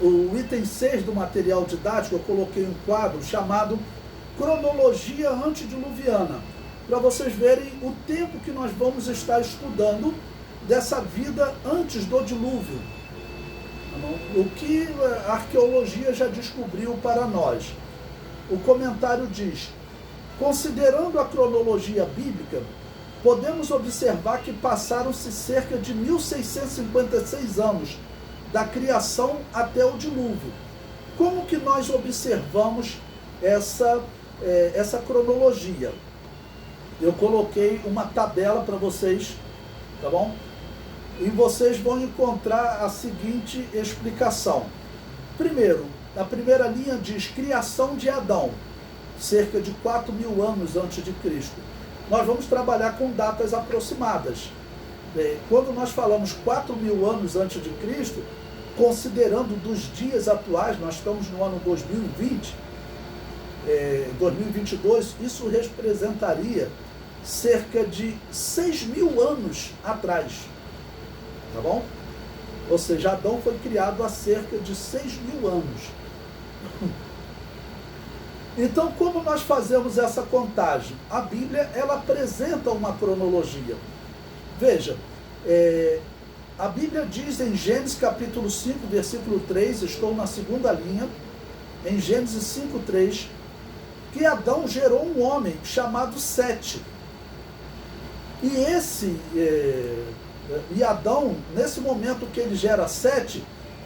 o item 6 do material didático, eu coloquei um quadro chamado Cronologia Antediluviana, para vocês verem o tempo que nós vamos estar estudando dessa vida antes do dilúvio. O que a arqueologia já descobriu para nós. O comentário diz: considerando a cronologia bíblica, podemos observar que passaram-se cerca de 1656 anos da criação até o dilúvio. Como que nós observamos essa cronologia? Eu coloquei uma tabela para vocês, tá bom? E vocês vão encontrar a seguinte explicação. Primeiro, a primeira linha diz criação de Adão, cerca de 4.000 anos antes de Cristo. Nós vamos trabalhar com datas aproximadas. Quando nós falamos 4.000 anos antes de Cristo, considerando dos dias atuais, nós estamos no ano 2020, 2022, isso representaria cerca de 6.000 anos atrás. Tá bom? Ou seja, Adão foi criado há cerca de 6.000 anos. Então, como nós fazemos essa contagem? A Bíblia, ela apresenta uma cronologia. Veja, a Bíblia diz em Gênesis capítulo 5, versículo 3, estou na segunda linha, em Gênesis 5, 3, que Adão gerou um homem chamado Sete. E Adão, nesse momento que ele gera Sete,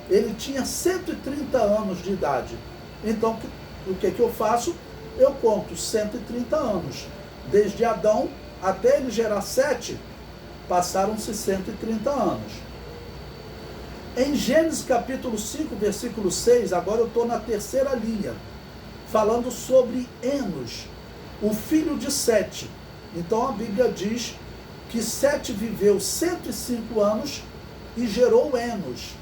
ele tinha 130 anos de idade. Então, o que eu faço? Eu conto 130 anos. Desde Adão até ele gerar Sete, passaram-se 130 anos. Em Gênesis capítulo 5, versículo 6, agora eu estou na terceira linha, falando sobre Enos, o filho de Sete. Então a Bíblia diz que Sete viveu 105 anos e gerou Enos.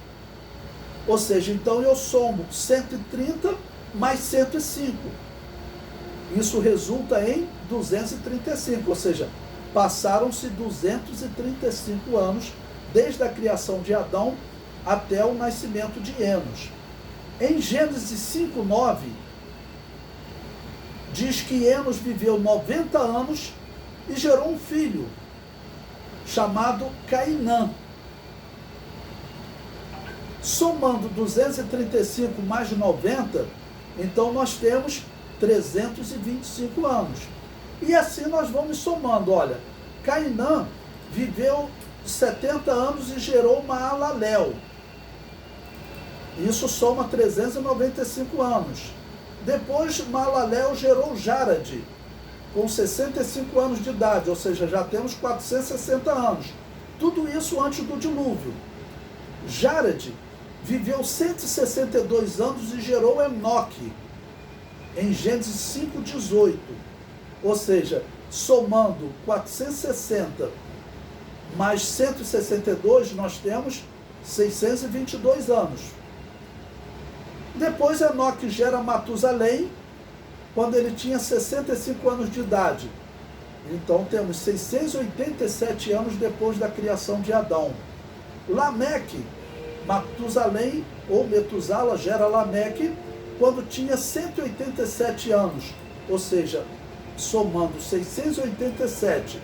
Ou seja, então eu somo 130 mais 105. Isso resulta em 235, ou seja, passaram-se 235 anos desde a criação de Adão até o nascimento de Enos. Em Gênesis 5, 9, diz que Enos viveu 90 anos e gerou um filho, chamado Cainã. Somando 235 mais 90, então nós temos 325 anos. E assim nós vamos somando. Olha, Cainã viveu 70 anos e gerou Maalalel. Isso soma 395 anos. Depois Maalalel gerou Jarade, com 65 anos de idade, ou seja, já temos 460 anos. Tudo isso antes do dilúvio. Jarade viveu 162 anos e gerou Enoque, em Gênesis 5:18. Ou seja, somando 460 mais 162, nós temos 622 anos. Depois Enoque gera Matusalém, quando ele tinha 65 anos de idade. Então temos 687 anos depois da criação de Adão. Lameque, Matusalém ou Metusala gera Lameque quando tinha 187 anos. Ou seja, somando 687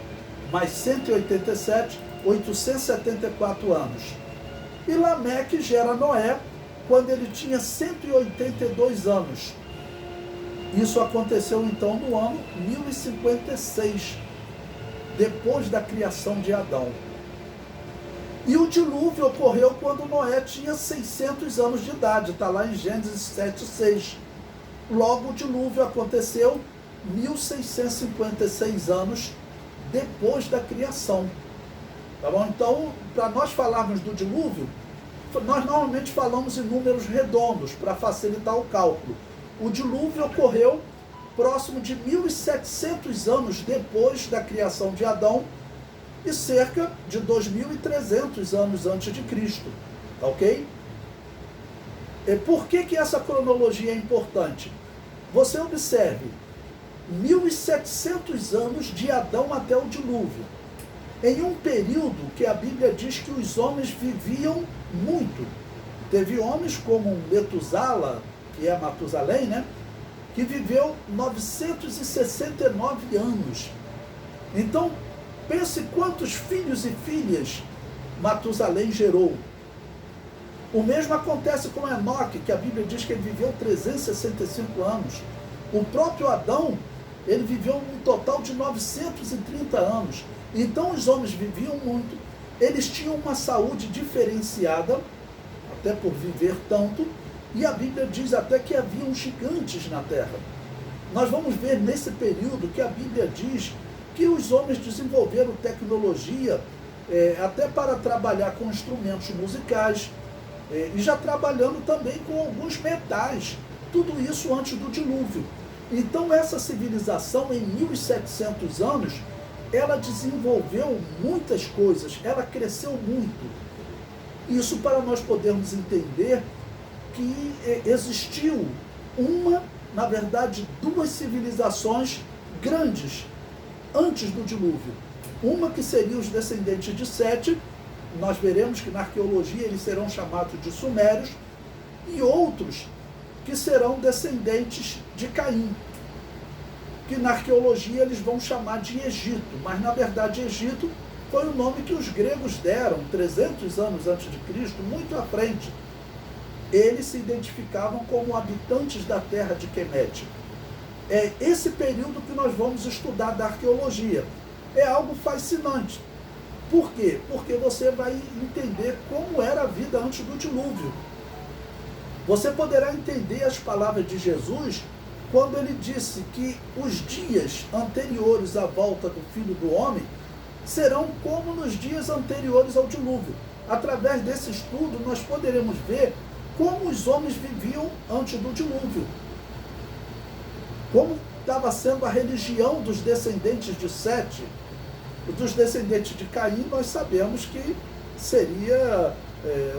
mais 187, 874 anos. E Lameque gera Noé quando ele tinha 182 anos. Isso aconteceu então no ano 1056, depois da criação de Adão. E o dilúvio ocorreu quando Noé tinha 600 anos de idade, está lá em Gênesis 7:6. Logo o dilúvio aconteceu 1656 anos depois da criação. Tá bom? Então, para nós falarmos do dilúvio, nós normalmente falamos em números redondos para facilitar o cálculo. O dilúvio ocorreu próximo de 1700 anos depois da criação de Adão e cerca de 2300 anos antes de Cristo. Tá ok? E por que essa cronologia é importante? Você observe, 1700 anos de Adão até o dilúvio. Em um período que a Bíblia diz que os homens viviam muito. Teve homens como Metusala, que é Matusalém, né? Que viveu 969 anos. Então, pense quantos filhos e filhas Matusalém gerou. O mesmo acontece com Enoque, que a Bíblia diz que ele viveu 365 anos. O próprio Adão, ele viveu um total de 930 anos. Então os homens viviam muito, eles tinham uma saúde diferenciada, até por viver tanto, e a Bíblia diz até que haviam gigantes na terra. Nós vamos ver nesse período que a Bíblia diz que os homens desenvolveram tecnologia até para trabalhar com instrumentos musicais, e já trabalhando também com alguns metais, tudo isso antes do dilúvio. Então essa civilização em 1700 anos, ela desenvolveu muitas coisas, ela cresceu muito. Isso para nós podermos entender que existiu na verdade, duas civilizações grandes antes do dilúvio. Uma que seria os descendentes de Sete, nós veremos que na arqueologia eles serão chamados de sumérios, e outros que serão descendentes de Caim, que na arqueologia eles vão chamar de Egito, mas na verdade Egito foi o nome que os gregos deram 300 anos antes de Cristo, muito à frente. Eles se identificavam como habitantes da terra de Quemete. É esse período que nós vamos estudar da arqueologia. É algo fascinante. Por quê? Porque você vai entender como era a vida antes do dilúvio. Você poderá entender as palavras de Jesus quando ele disse que os dias anteriores à volta do Filho do Homem serão como nos dias anteriores ao dilúvio. Através desse estudo, nós poderemos ver como os homens viviam antes do dilúvio. Como estava sendo a religião dos descendentes de Sete. Dos descendentes de Caim, nós sabemos que seria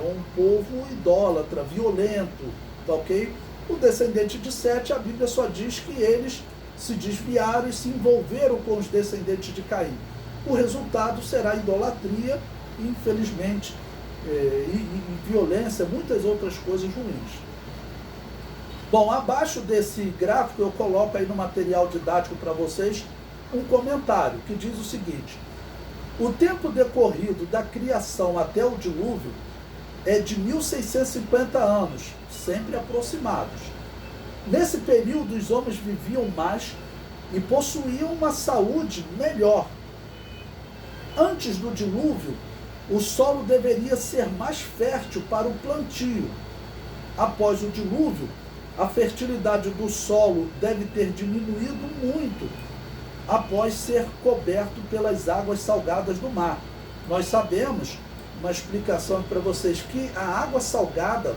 um povo idólatra, violento, tá ok? O descendente de Sete, a Bíblia só diz que eles se desviaram e se envolveram com os descendentes de Caim. O resultado será idolatria, infelizmente, e violência, muitas outras coisas ruins. Bom, abaixo desse gráfico eu coloco aí no material didático para vocês um comentário que diz o seguinte: o tempo decorrido da criação até o dilúvio é de 1650 anos, sempre aproximados. Nesse período os homens viviam mais e possuíam uma saúde melhor. Antes do dilúvio, o solo deveria ser mais fértil para o plantio. Após o dilúvio, a fertilidade do solo deve ter diminuído muito após ser coberto pelas águas salgadas do mar. Nós sabemos, uma explicação para vocês, que a água salgada,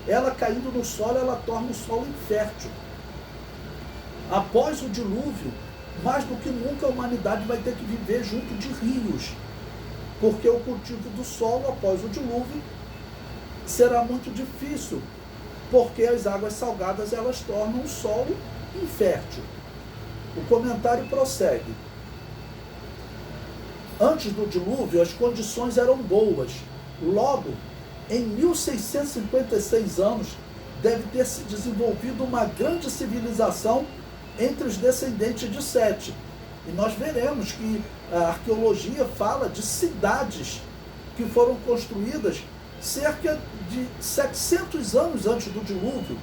ela caindo no solo, ela torna o solo infértil. Após o dilúvio, mais do que nunca a humanidade vai ter que viver junto de rios, porque o cultivo do solo após o dilúvio será muito difícil, porque as águas salgadas elas tornam o solo infértil. O comentário prossegue. Antes do dilúvio, as condições eram boas. Logo, em 1656 anos, deve ter se desenvolvido uma grande civilização entre os descendentes de Sete. E nós veremos que a arqueologia fala de cidades que foram construídas cerca de 700 anos antes do dilúvio.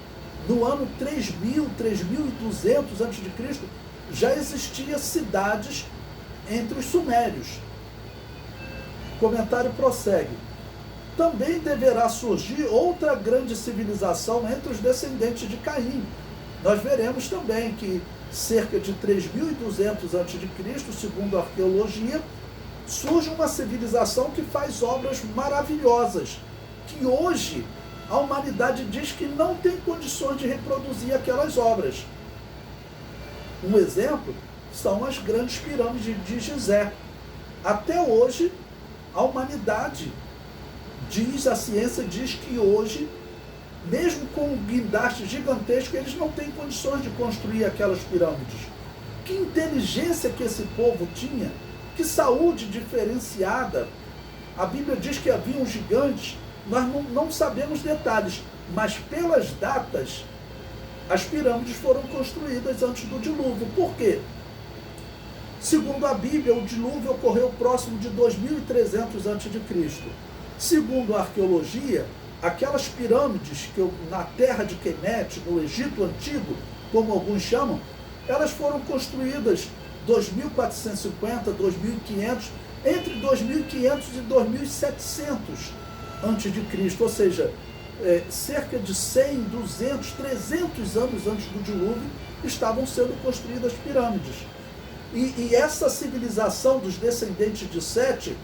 No ano 3000, 3200 a.C., já existiam cidades entre os sumérios. O comentário prossegue. Também deverá surgir outra grande civilização entre os descendentes de Caim. Nós veremos também que cerca de 3200 a.C., segundo a arqueologia, surge uma civilização que faz obras maravilhosas, que hoje a humanidade diz que não tem condições de reproduzir aquelas obras. Um exemplo são as grandes pirâmides de Gizé. Até hoje, a humanidade a ciência diz que hoje, mesmo com um guindaste gigantesco, eles não têm condições de construir aquelas pirâmides. Que inteligência que esse povo tinha, que saúde diferenciada. A Bíblia diz que haviam gigantes Nós não sabemos detalhes, mas pelas datas, as pirâmides foram construídas antes do dilúvio. Por quê? Segundo a Bíblia, o dilúvio ocorreu próximo de 2300 a.C. Segundo a arqueologia, aquelas pirâmides na terra de Kemet, no Egito Antigo, como alguns chamam, elas foram construídas 2450, 2500, entre 2500 e 2700 a.C., ou seja, cerca de 100, 200, 300 anos antes do dilúvio, estavam sendo construídas pirâmides. E essa civilização dos descendentes de Sete,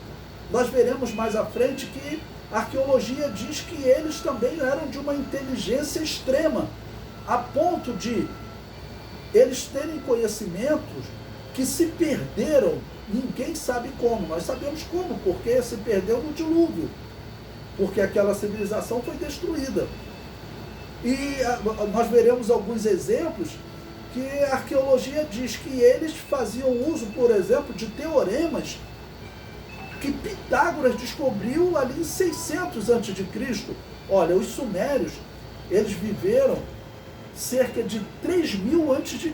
nós veremos mais à frente que a arqueologia diz que eles também eram de uma inteligência extrema, a ponto de eles terem conhecimentos que se perderam, ninguém sabe como. Nós sabemos como, porque se perdeu no dilúvio, porque aquela civilização foi destruída. E nós veremos alguns exemplos que a arqueologia diz que eles faziam uso, por exemplo, de teoremas que Pitágoras descobriu ali em 600 a.C. Olha, os sumérios, eles viveram cerca de 3000 a.C.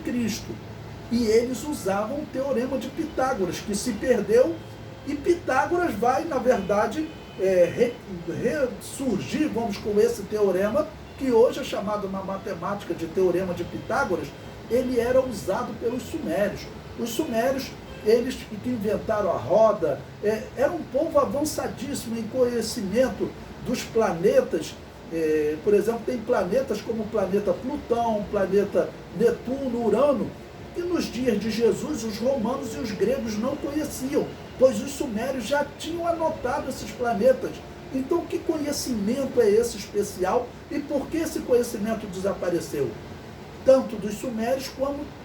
e eles usavam o teorema de Pitágoras, que se perdeu, e Pitágoras vai, na verdade, ressurgir, vamos, com esse teorema, que hoje é chamado na matemática de teorema de Pitágoras. Ele era usado pelos sumérios. Os sumérios, eles que inventaram a roda, era um povo avançadíssimo em conhecimento dos planetas. Por exemplo, tem planetas como o planeta Plutão, o planeta Netuno, Urano, que nos dias de Jesus os romanos e os gregos não conheciam, pois os sumérios já tinham anotado esses planetas. Então, que conhecimento é esse especial e por que esse conhecimento desapareceu? Tanto dos sumérios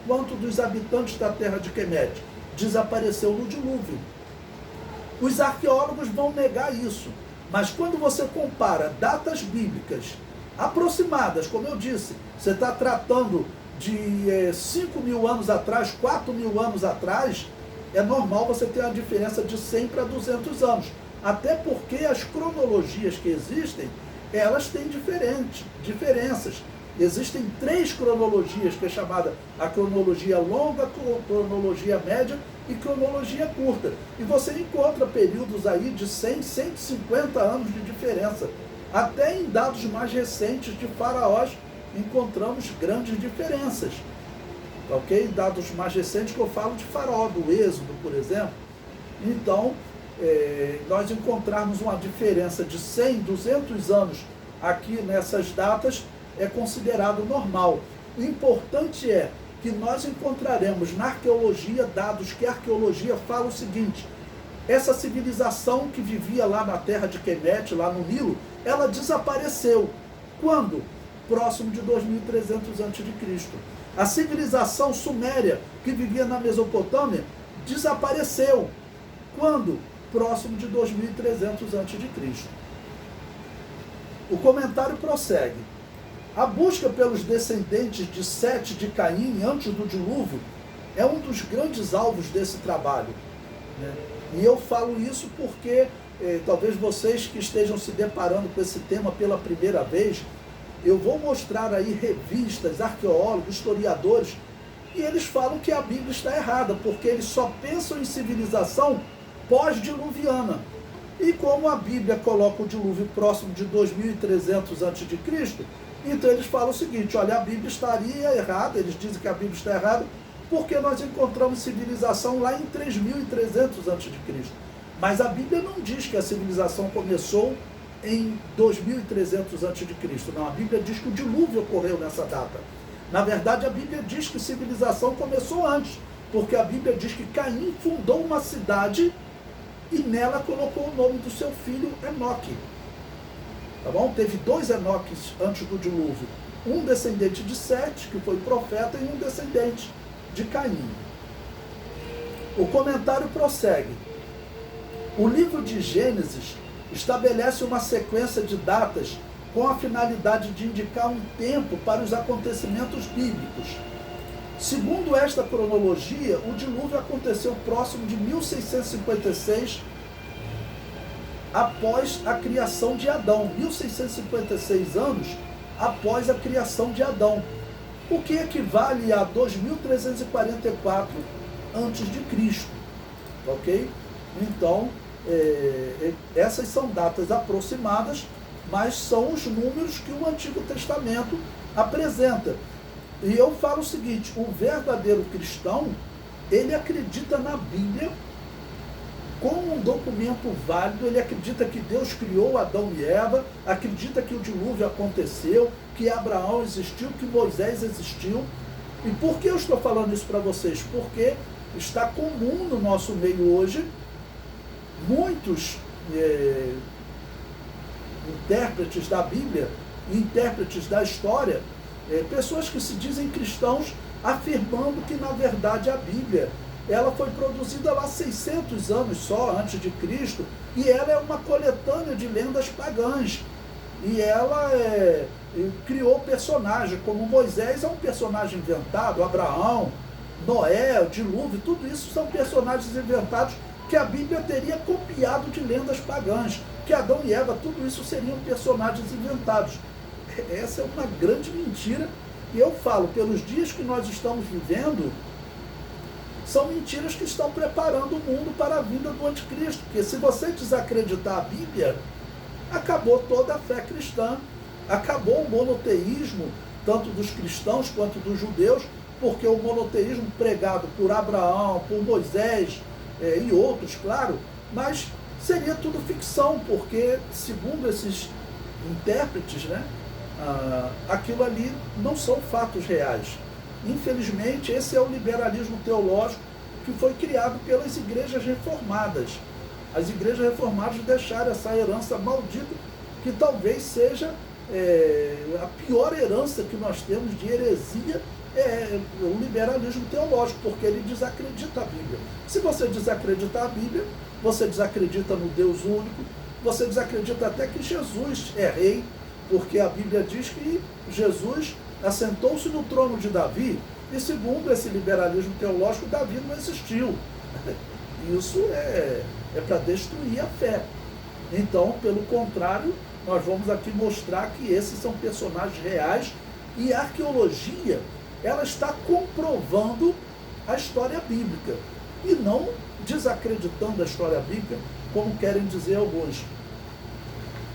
quanto dos habitantes da terra de Kemet. Desapareceu no dilúvio. Os arqueólogos vão negar isso, mas quando você compara datas bíblicas aproximadas, como eu disse, você está tratando de 5.000 anos atrás, 4.000 anos atrás, é normal você ter uma diferença de 100 para 200 anos. Até porque as cronologias que existem, elas têm diferenças. Existem 3 cronologias, que é chamada a cronologia longa, cronologia média e cronologia curta. E você encontra períodos aí de 100, 150 anos de diferença. Até em dados mais recentes de faraós, encontramos grandes diferenças. Ok? Dados mais recentes que eu falo de Faraó, do Êxodo, por exemplo. Então, nós encontrarmos uma diferença de 100, 200 anos aqui nessas datas é considerado normal. O importante é que nós encontraremos na arqueologia dados que a arqueologia fala o seguinte: essa civilização que vivia lá na terra de Kemet, lá no Nilo, ela desapareceu. Quando? Próximo de 2300 a.C. A civilização suméria que vivia na Mesopotâmia desapareceu. Quando? Próximo de 2300 a.C. O comentário prossegue. A busca pelos descendentes de Sete de Caim antes do dilúvio é um dos grandes alvos desse trabalho, né? E eu falo isso porque talvez vocês que estejam se deparando com esse tema pela primeira vez, eu vou mostrar aí revistas, arqueólogos, historiadores, e eles falam que a Bíblia está errada, porque eles só pensam em civilização pós-diluviana. E como a Bíblia coloca o dilúvio próximo de 2300 a.C., então eles falam o seguinte: olha, a Bíblia estaria errada, eles dizem que a Bíblia está errada, porque nós encontramos civilização lá em 3300 a.C. Mas a Bíblia não diz que a civilização começou em 2300 a.C. Não, a Bíblia diz que o dilúvio ocorreu nessa data. Na verdade, a Bíblia diz que a civilização começou antes, porque a Bíblia diz que Caim fundou uma cidade e nela colocou o nome do seu filho Enoque. Tá bom? Teve 2 Enoques antes do dilúvio. Um descendente de Sete, que foi profeta, e um descendente de Caim. O comentário prossegue. O livro de Gênesis estabelece uma sequência de datas com a finalidade de indicar um tempo para os acontecimentos bíblicos. Segundo esta cronologia, o dilúvio aconteceu próximo de 1656 após a criação de Adão, 1656 anos após a criação de Adão, o que equivale a 2344 antes de Cristo, ok? Então, essas são datas aproximadas, mas são os números que o Antigo Testamento apresenta. E eu falo o seguinte, o verdadeiro cristão, ele acredita na Bíblia como um documento válido, ele acredita que Deus criou Adão e Eva, acredita que o dilúvio aconteceu, que Abraão existiu, que Moisés existiu. E por que eu estou falando isso para vocês? Porque está comum no nosso meio hoje, muitos intérpretes da Bíblia, intérpretes da história, pessoas que se dizem cristãos, afirmando que na verdade a Bíblia ela foi produzida lá 600 anos só antes de Cristo, e ela é uma coletânea de lendas pagãs, e ela criou personagens, como Moisés é um personagem inventado, Abraão, Noé, o dilúvio, tudo isso são personagens inventados que a Bíblia teria copiado de lendas pagãs, que Adão e Eva, tudo isso seriam personagens inventados. Essa é uma grande mentira, e eu falo, pelos dias que nós estamos vivendo, são mentiras que estão preparando o mundo para a vinda do anticristo, porque se você desacreditar a Bíblia, acabou toda a fé cristã, acabou o monoteísmo, tanto dos cristãos quanto dos judeus, porque o monoteísmo pregado por Abraão, por Moisés e outros, claro, mas seria tudo ficção, porque, segundo esses intérpretes, né, aquilo ali não são fatos reais. Infelizmente, esse é o liberalismo teológico que foi criado pelas igrejas reformadas. As igrejas reformadas deixaram essa herança maldita, que talvez seja a pior herança que nós temos de heresia, o liberalismo teológico, porque ele desacredita a Bíblia. Se você desacreditar a Bíblia, você desacredita no Deus único, você desacredita até que Jesus é rei, porque a Bíblia diz que Jesus assentou-se no trono de Davi, e segundo esse liberalismo teológico, Davi não existiu. Isso é para destruir a fé. Então, pelo contrário, nós vamos aqui mostrar que esses são personagens reais, e a arqueologia, ela está comprovando a história bíblica, e não desacreditando a história bíblica, como querem dizer alguns.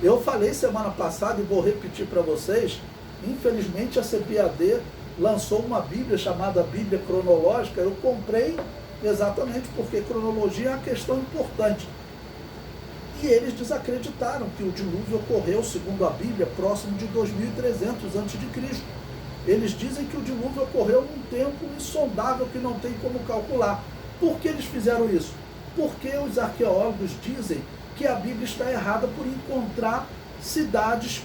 Eu falei semana passada, e vou repetir para vocês, infelizmente a CPAD lançou uma Bíblia chamada Bíblia Cronológica. Eu comprei exatamente porque cronologia é uma questão importante. E eles desacreditaram que o dilúvio ocorreu, segundo a Bíblia, próximo de 2300 a.C. Eles dizem que o dilúvio ocorreu num tempo insondável que não tem como calcular. Por que eles fizeram isso? Porque os arqueólogos dizem que a Bíblia está errada por encontrar cidades,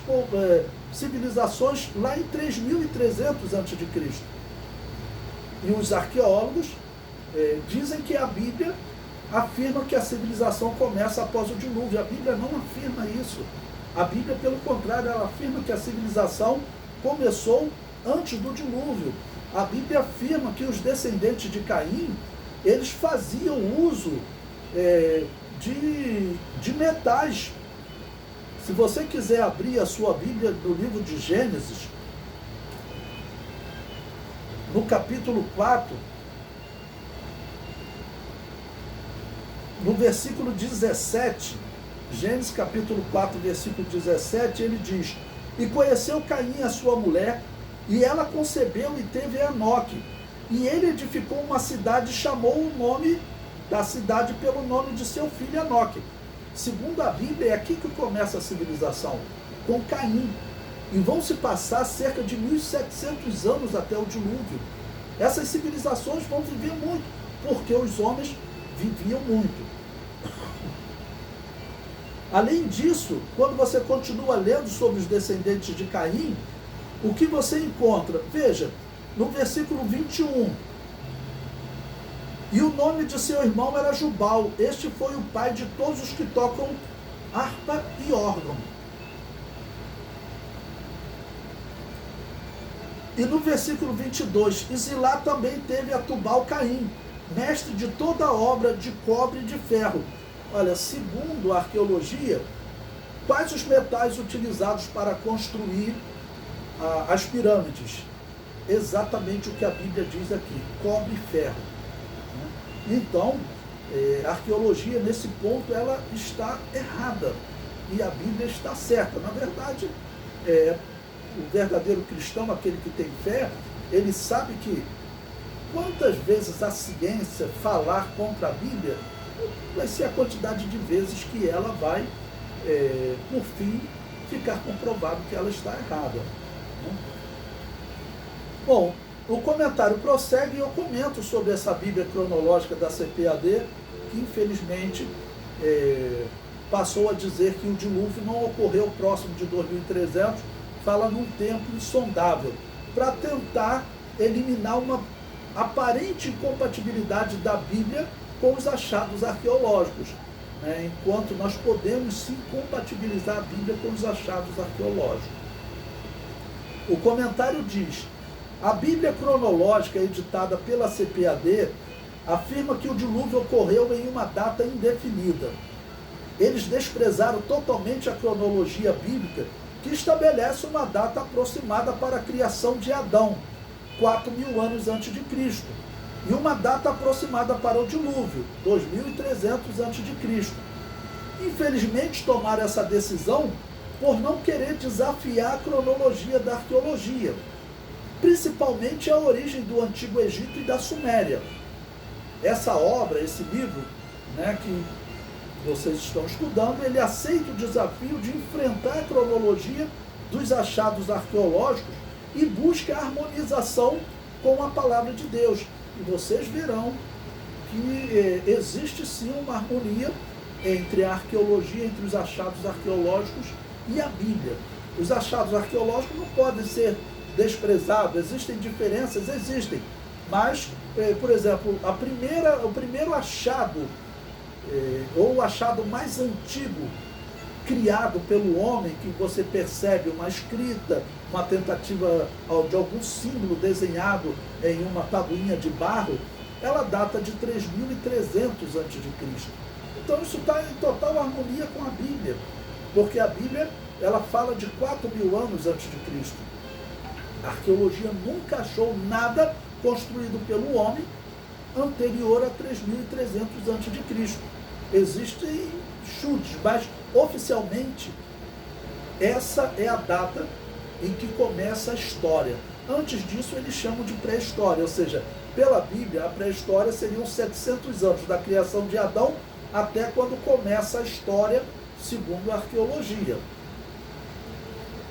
civilizações lá em 3300 a.C. E os arqueólogos dizem que a Bíblia afirma que a civilização começa após o dilúvio. A Bíblia não afirma isso. A Bíblia, pelo contrário, ela afirma que a civilização começou antes do dilúvio. A Bíblia afirma que os descendentes de Caim, eles faziam uso de metais. Se você quiser abrir a sua Bíblia no livro de Gênesis, no capítulo 4, no versículo 17, Gênesis capítulo 4, versículo 17, ele diz: E conheceu Caim a sua mulher, e ela concebeu e teve Enoque. E ele edificou uma cidade e chamou o nome da cidade pelo nome de seu filho Enoque. Segundo a Bíblia, é aqui que começa a civilização, com Caim. E vão se passar cerca de 1700 anos até o dilúvio. Essas civilizações vão viver muito, porque os homens viviam muito. Além disso, quando você continua lendo sobre os descendentes de Caim, o que você encontra? Veja, no versículo 21. E o nome de seu irmão era Jubal. Este foi o pai de todos os que tocam harpa e órgão. E no versículo 22, e Zilá também teve a Tubal Caim, mestre de toda obra de cobre e de ferro. Olha, segundo a arqueologia, quais os metais utilizados para construir as pirâmides? Exatamente o que a Bíblia diz aqui, cobre e ferro. Então, a arqueologia, nesse ponto, ela está errada e a Bíblia está certa. Na verdade, o verdadeiro cristão, aquele que tem fé, ele sabe que quantas vezes a ciência falar contra a Bíblia, vai ser a quantidade de vezes que ela vai, por fim, ficar comprovado que ela está errada. Bom, o comentário prossegue e eu comento sobre essa Bíblia cronológica da CPAD, que infelizmente passou a dizer que o dilúvio não ocorreu próximo de 2300, fala num tempo insondável, para tentar eliminar uma aparente incompatibilidade da Bíblia com os achados arqueológicos, né? Enquanto nós podemos sim compatibilizar a Bíblia com os achados arqueológicos. O comentário diz: a Bíblia cronológica editada pela CPAD afirma que o dilúvio ocorreu em uma data indefinida. Eles desprezaram totalmente a cronologia bíblica, que estabelece uma data aproximada para a criação de Adão, 4.000 anos antes de Cristo, e uma data aproximada para o dilúvio, 2.300 antes de Cristo. Infelizmente tomaram essa decisão por não querer desafiar a cronologia da arqueologia, principalmente a origem do Antigo Egito e da Suméria. Essa obra, esse livro, né, que vocês estão estudando, ele aceita o desafio de enfrentar a cronologia dos achados arqueológicos e busca a harmonização com a palavra de Deus. E vocês verão que existe sim uma harmonia entre a arqueologia, entre os achados arqueológicos e a Bíblia. Os achados arqueológicos não podem ser desprezados, existem diferenças, existem. Mas, por exemplo, o primeiro achado, ou o achado mais antigo criado pelo homem, que você percebe uma escrita, uma tentativa de algum símbolo desenhado em uma tabuinha de barro, ela data de 3.300 a.C. Então isso está em total harmonia com a Bíblia, porque a Bíblia ela fala de 4.000 anos antes de Cristo. A arqueologia nunca achou nada construído pelo homem anterior a 3.300 a.C. Existem chutes, mas oficialmente essa é a data em que começa a história. Antes disso eles chamam de pré-história, ou seja, pela Bíblia a pré-história seriam 700 anos, da criação de Adão até quando começa a história, segundo a arqueologia.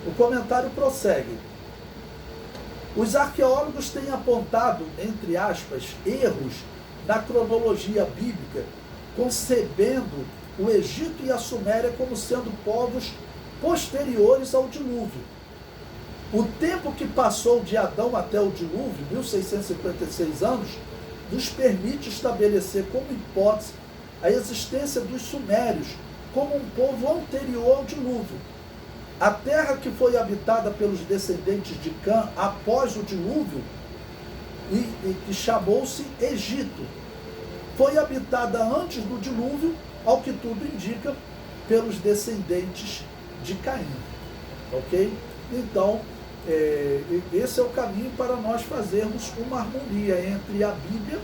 O comentário prossegue. Os arqueólogos têm apontado, entre aspas, erros na cronologia bíblica, concebendo o Egito e a Suméria como sendo povos posteriores ao dilúvio. O tempo que passou de Adão até o dilúvio, 1656 anos, nos permite estabelecer como hipótese a existência dos sumérios como um povo anterior ao dilúvio. A terra que foi habitada pelos descendentes de Cã após o dilúvio, e que chamou-se Egito, foi habitada antes do dilúvio, ao que tudo indica, pelos descendentes de Caim. Ok? Então, esse é o caminho para nós fazermos uma harmonia entre a Bíblia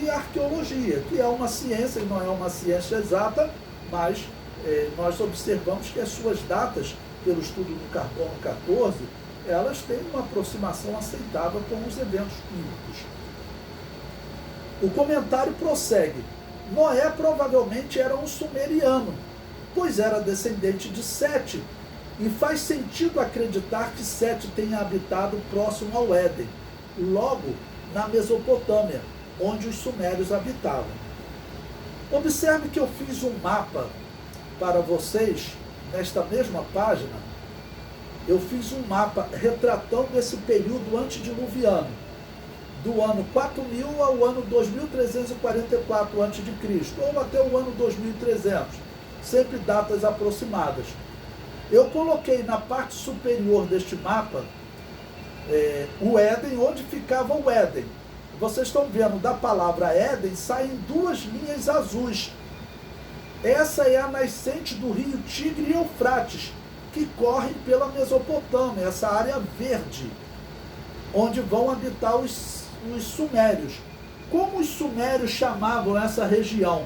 e a arqueologia, que é uma ciência, não é uma ciência exata, mas nós observamos que as suas datas, pelo estudo do carbono 14, elas têm uma aproximação aceitável com os eventos bíblicos. O comentário prossegue. Noé provavelmente era um sumeriano, pois era descendente de Sete, e faz sentido acreditar que Sete tenha habitado próximo ao Éden, logo na Mesopotâmia, onde os sumérios habitavam. Observe que eu fiz um mapa para vocês, nesta mesma página. Eu fiz um mapa retratando esse período antediluviano, do ano 4000 ao ano 2344 a.C., ou até o ano 2300, sempre datas aproximadas. Eu coloquei na parte superior deste mapa o Éden, onde ficava o Éden. Vocês estão vendo, da palavra Éden saem duas linhas azuis. Essa é a nascente do rio Tigre e Eufrates, que corre pela Mesopotâmia, essa área verde, onde vão habitar os sumérios. Como os sumérios chamavam essa região?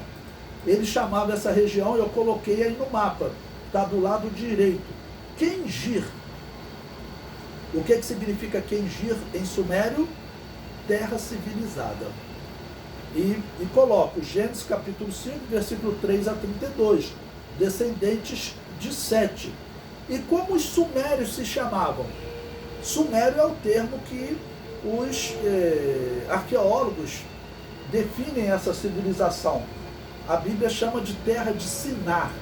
Eles chamavam essa região, eu coloquei aí no mapa, está do lado direito, Quenjir. O que significa Quenjir em sumério? Terra civilizada. E coloco Gênesis capítulo 5, versículo 3 a 32, descendentes de Sete. E como os sumérios se chamavam? Sumério é o termo que os arqueólogos definem essa civilização. A Bíblia chama de terra de Sinar.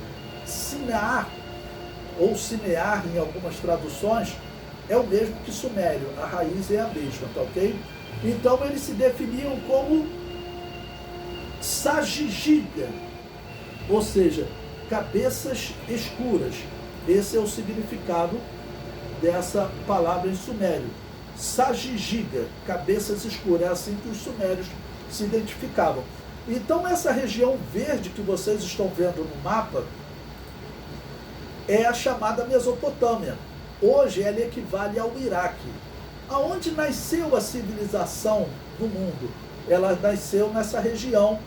Sinar, ou Sinear em algumas traduções, é o mesmo que sumério, a raiz é a mesma, tá ok? Então eles se definiam como Sagigiga, ou seja, cabeças escuras. Esse é o significado dessa palavra em sumério. Sagigiga, cabeças escuras, é assim que os sumérios se identificavam. Então essa região verde que vocês estão vendo no mapa é a chamada Mesopotâmia. Hoje ela equivale ao Iraque. Aonde nasceu a civilização do mundo? Ela nasceu nessa região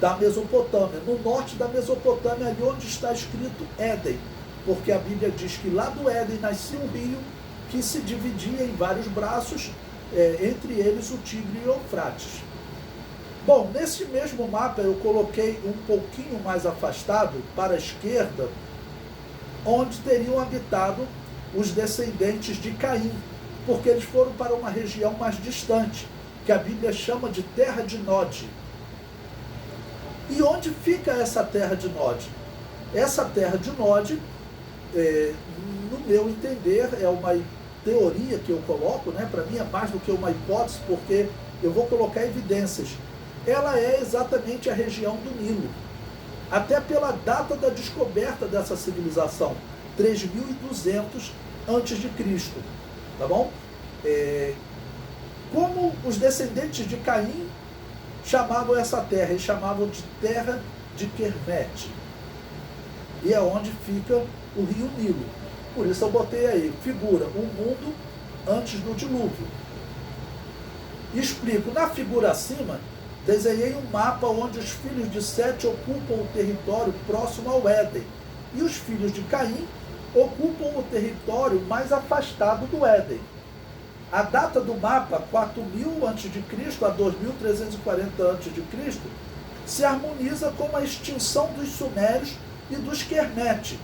da Mesopotâmia, no norte da Mesopotâmia, ali onde está escrito Éden, porque a Bíblia diz que lá do Éden nascia um rio que se dividia em vários braços, entre eles o Tigre e o Eufrates. Bom, nesse mesmo mapa eu coloquei um pouquinho mais afastado, para a esquerda, onde teriam habitado os descendentes de Caim, porque eles foram para uma região mais distante, que a Bíblia chama de terra de Nod. E onde fica essa terra de Nod? Essa terra de Nod, no meu entender, é uma teoria que eu coloco, né? Para mim é mais do que uma hipótese, porque eu vou colocar evidências. Ela é exatamente a região do Nilo, até pela data da descoberta dessa civilização, 3200 a.C., tá bom? Como os descendentes de Caim chamavam essa terra? Eles chamavam de terra de Quermete. E é onde fica o rio Nilo. Por isso eu botei aí, figura o mundo antes do dilúvio. Explico, na figura acima, desenhei um mapa onde os filhos de Sete ocupam o território próximo ao Éden. E os filhos de Caim ocupam o território mais afastado do Éden. A data do mapa, 4000 a.C. a 2340 a.C., se harmoniza com a extinção dos sumérios e dos Quermete.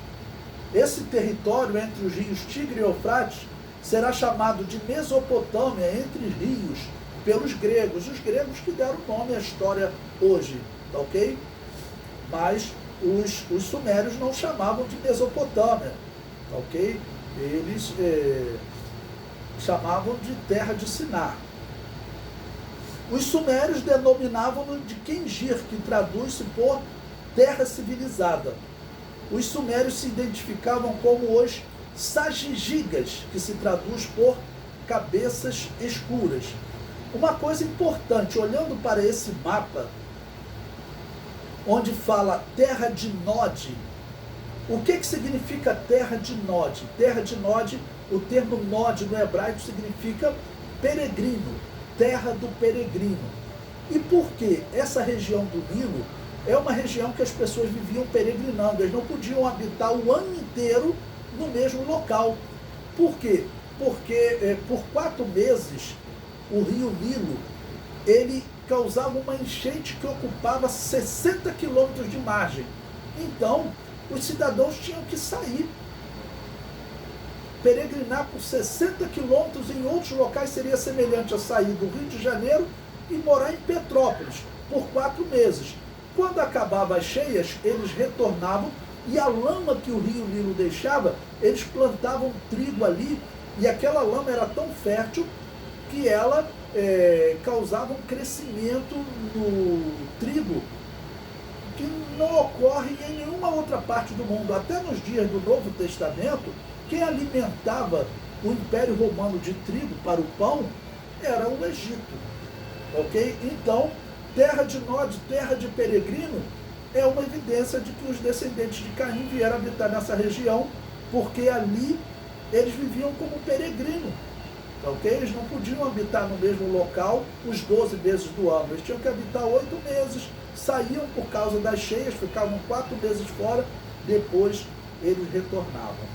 Esse território entre os rios Tigre e Eufrates será chamado de Mesopotâmia, entre rios, pelos gregos. Os gregos que deram nome à história hoje, tá ok? Mas os sumérios não chamavam de Mesopotâmia, tá ok? Eles chamavam de terra de Sinar. Os sumérios denominavam-no de Quenjir, que traduz-se por terra civilizada. Os sumérios se identificavam como os Sagigigas, que se traduz por cabeças escuras. Uma coisa importante, olhando para esse mapa, onde fala terra de Nod, o que significa terra de Nod? Terra de Nod, o termo Nod no hebraico significa peregrino, terra do peregrino. E por quê? Essa região do Nilo é uma região que as pessoas viviam peregrinando, eles não podiam habitar o ano inteiro no mesmo local. Por quê? Porque por 4 meses o rio Nilo, ele causava uma enchente que ocupava 60 quilômetros de margem. Então, os cidadãos tinham que sair. Peregrinar por 60 quilômetros em outros locais seria semelhante a sair do Rio de Janeiro e morar em Petrópolis por 4 meses. Quando acabavam as cheias, eles retornavam e a lama que o rio Nilo deixava, eles plantavam trigo ali e aquela lama era tão fértil que ela causava um crescimento no trigo que não ocorre em nenhuma outra parte do mundo. Até nos dias do Novo Testamento, quem alimentava o Império Romano de trigo para o pão era o Egito. Ok? Então, terra de Nod, terra de peregrino, é uma evidência de que os descendentes de Caim vieram habitar nessa região, porque ali eles viviam como peregrino. Okay? Eles não podiam habitar no mesmo local os 12 meses do ano. Eles tinham que habitar 8 meses, saíam por causa das cheias, ficavam 4 meses fora, depois eles retornavam.